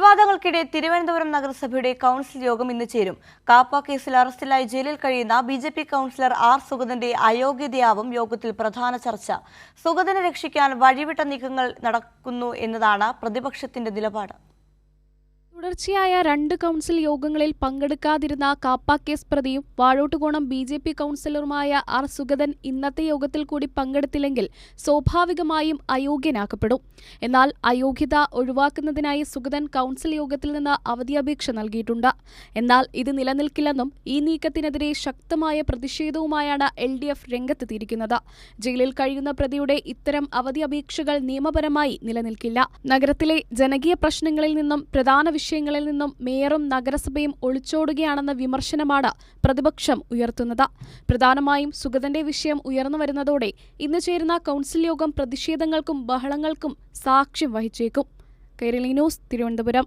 വിവാദങ്ങൾക്കിടെ തിരുവനന്തപുരം നഗരസഭയുടെ കൗൺസിൽ യോഗം ഇന്ന് ചേരും. കാപ്പ കേസിൽ അറസ്റ്റിലായി ജയിലിൽ കഴിയുന്ന ബിജെപി കൗൺസിലർ ആർ സുഗതന്റെ അയോഗ്യതയാവും യോഗത്തിൽ പ്രധാന ചർച്ച. സുഗതനെ രക്ഷിക്കാൻ വഴിവിട്ട നീക്കങ്ങൾ നടക്കുന്നു എന്നതാണ് പ്രതിപക്ഷത്തിന്റെ നിലപാട്. തുടർച്ചയായ 2 കൗൺസിൽ യോഗങ്ങളിൽ പങ്കെടുക്കാതിരുന്ന കാപ്പ കേസ് പ്രതിയും വാഴോട്ടുകോണം ബിജെപി കൗൺസിലറുമായ ആർ സുഗതൻ ഇന്നത്തെ യോഗത്തിൽ കൂടി പങ്കെടുത്തില്ലെങ്കിൽ സ്വാഭാവികമായും അയോഗ്യനാക്കപ്പെടും. എന്നാൽ അയോഗ്യത ഒഴിവാക്കുന്നതിനായി സുഗതൻ കൗൺസിൽ യോഗത്തിൽ നിന്ന് അവധിയപേക്ഷ നൽകിയിട്ടുണ്ട്. എന്നാൽ ഇത് നിലനിൽക്കില്ലെന്നും ഈ നീക്കത്തിനെതിരെ ശക്തമായ പ്രതിഷേധവുമായാണ് LDF രംഗത്തെത്തിയിരിക്കുന്നത്. ജയിലിൽ കഴിയുന്ന പ്രതിയുടെ ഇത്തരം അവധിയപേക്ഷകൾ നിയമപരമായി നിലനിൽക്കില്ല. നഗരത്തിലെ ജനകീയ പ്രശ്നങ്ങളിൽ നിന്നും പ്രധാന വിഷയങ്ങളിൽ നിന്നും മേയറും നഗരസഭയും ഒളിച്ചോടുകയാണെന്ന വിമർശനമാണ് പ്രതിപക്ഷം ഉയർത്തുന്നത്. പ്രധാനമായും സുഗതന്റെ വിഷയം ഉയർന്നു വരുന്നതോടെ ഇന്ന് ചേരുന്ന കൗൺസിൽ യോഗം പ്രതിഷേധങ്ങൾക്കും ബഹളങ്ങൾക്കും സാക്ഷ്യം വഹിച്ചേക്കും. കൈരളി ന്യൂസ്, തിരുവനന്തപുരം.